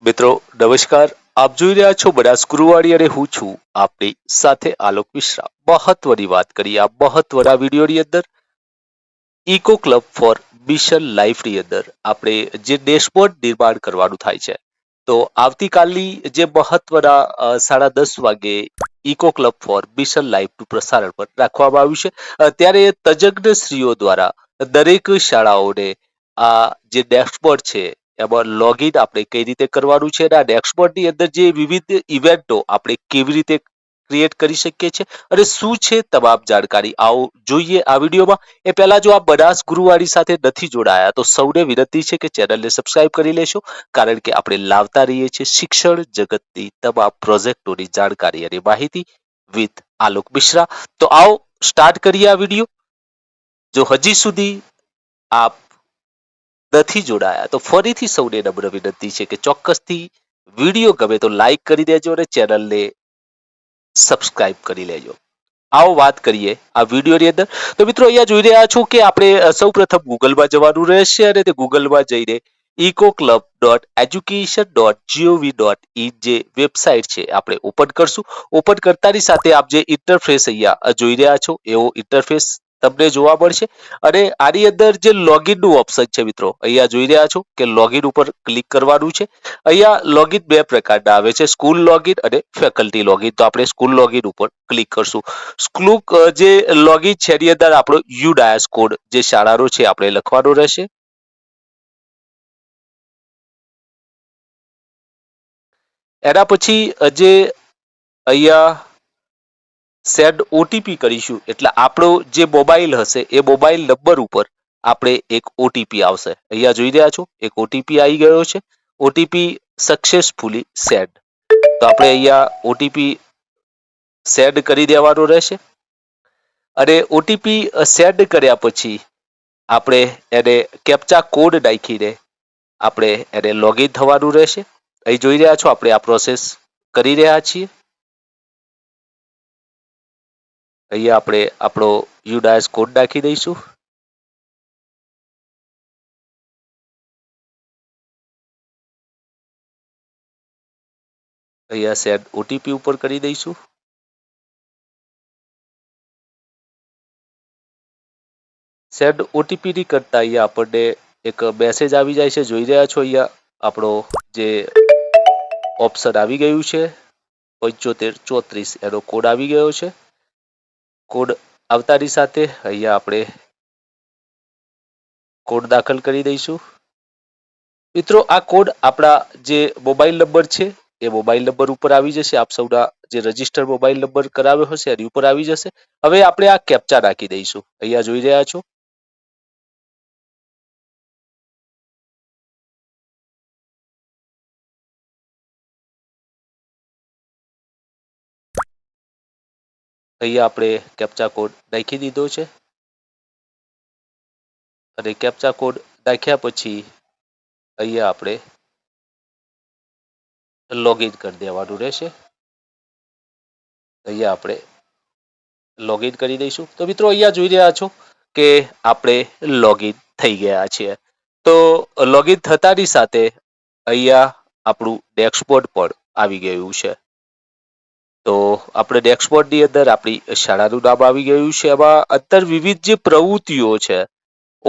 મિત્રો નમસ્કાર, આપ જોઈ રહ્યા છો બનાસ ગુરુવાડી અને હું છું આપની સાથે આલોક મિશ્રા. મહત્વની વાત કરીએ આ મહત્વના વિડીયોની અંદર ઇકો ક્લબ ફોર મિશન લાઈફની અંદર આપણે જે ડેશબોર્ડ નિર્માણ કરવાનું થાય છે. તો આવતીકાલની જે મહત્વના 10:30 વાગે ઇકો ક્લબ ફોર મિશન લાઈફનું પ્રસારણ પણ રાખવામાં આવ્યું છે. ત્યારે તજજ્ઞશ્રીઓ દ્વારા દરેક શાળાઓને આ જે ડેશબોર્ડ છે એમાં લોગિન આપણે કઈ રીતે કરવાનું છે અને આ ડેશબોર્ડની અંદર જે વિવિધ ઇવેન્ટો આપણે કેવી રીતે ક્રિએટ કરી શકીએ છીએ અને શું છે તમામ જાણકારી આવો જોઈએ આ વિડીયોમાં. એ પહેલા જો આપ બનાસ ગુરુવાડી સાથે નથી જોડાયા તો સૌને વિનંતી છે કે ચેનલને સબસ્ક્રાઇબ કરી લેશો, કારણ કે આપણે લાવતા રહીએ છીએ શિક્ષણ જગતની તમામ પ્રોજેક્ટોની જાણકારી અને માહિતી વિથ આલોક મિશ્રા. તો આવો સ્ટાર્ટ કરીએ આ વિડીયો. જો હજી સુધી આપ નથી જોડાયા તો ફરીથી સૌને નમ્ર વિનંતી છે કે ચોક્કસથી વિડીયો ગમે તો લાઈક કરી દેજો અને ચેનલને સબસ્ક્રાઇબ કરી લેજો. આવો વાત કરીએ આ વિડીયોની અંદર. તો મિત્રો અહીંયા જોઈ રહ્યા છો કે આપણે સૌપ્રથમ ગૂગલમાં જવાનું રહેશે અને તે ગૂગલમાં જઈને ecoclub.education.gov.in જે વેબસાઇટ છે આપણે ઓપન કરશું. ઓપન કરતાની સાથે આપ જે ઇન્ટરફેસ અહીંયા જોઈ રહ્યા છો એવો ઇન્ટરફેસ તમને જોવા મળશે અને આની અંદર જે લોગિનનું ઓપ્શન છે મિત્રો અહીંયા જોઈ રહ્યા છો કે લોગિન ઉપર ક્લિક કરવાનું છે. અહીંયા લોગિન બે પ્રકારના આવે છે, સ્કૂલ લોગિન અને ફેકલ્ટી લોગિન. તો આપણે સ્કૂલ લોગિન ઉપર ક્લિક કરશું. સ્કૂલ જે લોગિન છે એની અંદર આપણો યુડાયસ કોડ જે શાળાનો છે આપણે લખવાનો રહેશે. એના પછી જે અહીંયા સેન્ડ ઓટીપી કરીશું એટલે આપણો જે મોબાઈલ હશે એ મોબાઈલ નંબર ઉપર આપણે એક ઓટીપી આવશે. અહીંયા જોઈ રહ્યા છો એક ઓટીપી આવી ગયો છે. OTP successfully send. તો આપણે અહીંયા ઓટીપી સેન્ડ કરી દેવાનો રહેશે અને ઓટીપી સેન્ડ કર્યા પછી આપણે એને કેપ્ચા કોડ નાખીને આપણે એને લોગિન થવાનું રહેશે. અહીં જોઈ રહ્યા છો આપણે આ પ્રોસેસ કરી રહ્યા છીએ. અહીંયા આપણે આપણો યુડાયસ કોડ નાખી દઈશું. અહીંયા સેન્ડ ઓટીપી ઉપર કરી દઈશું. સેન્ડ ઓટીપી ની કરતા અહીંયા આપણને એક મેસેજ આવી જાય છે. જોઈ રહ્યા છો અહીંયા આપણો જે ઓપ્શન આવી ગયું છે 7534 એનો કોડ આવી ગયો છે. કોડ આવતાની સાથે અહીંયા આપણે કોડ દાખલ કરી દઈશું. મિત્રો આ કોડ આપણા જે મોબાઈલ નંબર છે એ મોબાઈલ નંબર ઉપર આવી જશે. આપ સૌના જે રજીસ્ટર મોબાઈલ નંબર કરાવ્યો હશે એની ઉપર આવી જશે. હવે આપણે આ કેપ્ચા નાખી દઈશું. અહીંયા જોઈ રહ્યા છો અહીંયા આપણે કેપ્ચા કોડ નાખી દીધો છે અને કેપ્ચા કોડ નાખ્યા પછી અહીંયા આપણે લોગિન કરી દેવાનું રહેશે. અહીંયા આપણે લોગિન કરી દઈશું. તો મિત્રો અહીંયા જોઈ રહ્યા છો કે આપણે લોગિન થઈ ગયા છીએ. તો લોગિન થતાની સાથે અહીંયા આપણું ડેસ્કબોર્ડ પણ આવી ગયું છે. તો આપણે ડેસ્કબોર્ડની અંદર આપણી શાળાનું નામ આવી ગયું છે. એમાં અંદર વિવિધ જે પ્રવૃત્તિઓ છે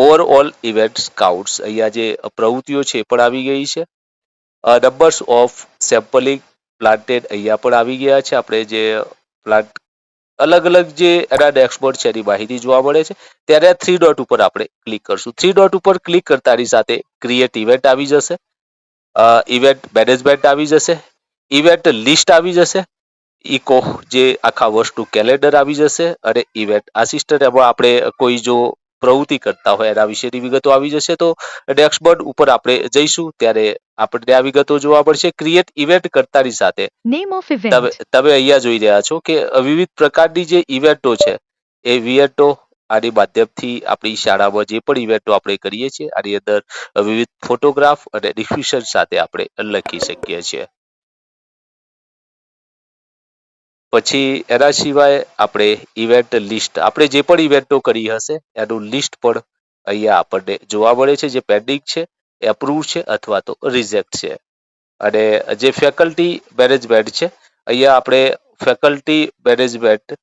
ઓવરઓલ ઇવેન્ટ સ્કાઉટ્સ અહીંયા જે પ્રવૃત્તિઓ છે એ પણ આવી ગઈ છે. નંબર્સ ઓફ સેમ્પલિંગ પ્લાન્ટેડ અહીંયા પણ આવી ગયા છે. આપણે જે પ્લાન્ટ અલગ અલગ જે એના ડેસ્કબોર્ડ છે એની માહિતી જોવા મળે છે. ત્યારે 3 ડોટ ઉપર આપણે ક્લિક કરશું. 3 ડોટ ઉપર ક્લિક કરતાની સાથે ક્રિએટ ઇવેન્ટ આવી જશે, ઇવેન્ટ મેનેજમેન્ટ આવી જશે, ઇવેન્ટ લિસ્ટ આવી જશે, ઇકો જે આખા વર્ષનું કેલેન્ડર આવી જશે અને ઇવેન્ટ આસિસ્ટન્ટ એમાં આપણે કોઈ જો પ્રવૃત્તિ કરતા હોય એના વિશેની વિગતો આવી જશે. તો ડેસ્કબોર્ડ ઉપર આપણે જઈશું ત્યારે આપણને આ વિગતો જોવા મળશે. ક્રિએટ ઇવેન્ટ કરતાની સાથે તમે અહીંયા જોઈ રહ્યા છો કે વિવિધ પ્રકારની જે ઇવેન્ટો છે એ ઇવેન્ટો આની માધ્યમથી આપણી શાળામાં જે પણ ઇવેન્ટો આપણે કરીએ છીએ આની અંદર વિવિધ ફોટોગ્રાફ અને ડિસ્ક્રિપ્શન સાથે આપણે લખી શકીએ છીએ. પછી એના સિવાય આપણે ઇવેન્ટ લિસ્ટ આપણે જે પણ ઇવેન્ટો કરી હશે એનું લિસ્ટ પણ અહીંયા આપણને જોવા મળે છે. જે પેન્ડિંગ છે, એપ્રુવ છે અથવા તો રિજેક્ટ છે. અને જે ફેકલ્ટી મેનેજમેન્ટ છે, અહીંયા આપણે ફેકલ્ટી મેનેજમેન્ટ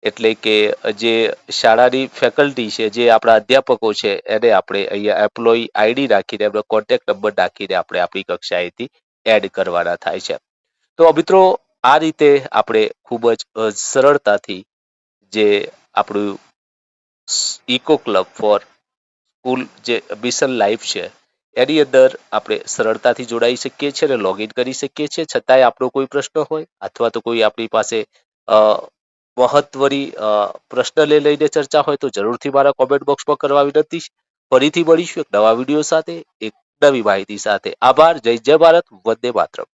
એટલે કે જે શાળાની ફેકલ્ટી છે, જે આપણા અધ્યાપકો છે, એને આપણે અહીંયા એમ્પ્લોયી આઈડી નાખીને એમનો કોન્ટેક્ટ નંબર નાખીને આપણે આપણી કક્ષાએથી એડ કરવાના થાય છે. તો મિત્રો આ રીતે આપણે ખૂબ જ સરળતાથી જે આપણું ઇકો ક્લબ ફોર સ્કૂલ જે મિશન લાઈફ છે એની અંદર આપણે સરળતાથી જોડાઈ શકીએ છીએ અને લોગિન કરી શકીએ છીએ. છતાંય આપણો કોઈ પ્રશ્ન હોય અથવા તો કોઈ આપણી પાસે અ, મહત્વની પ્રશ્ન લઈને ચર્ચા હોય તો જરૂરથી મારા કોમેન્ટ બોક્સમાં કરવા વિનંતી છે. ફરીથી મળીશું એક નવા વિડીયો સાથે, એક નવી માહિતી સાથે. આભાર. જય જય ભારત. વંદે માતરમ.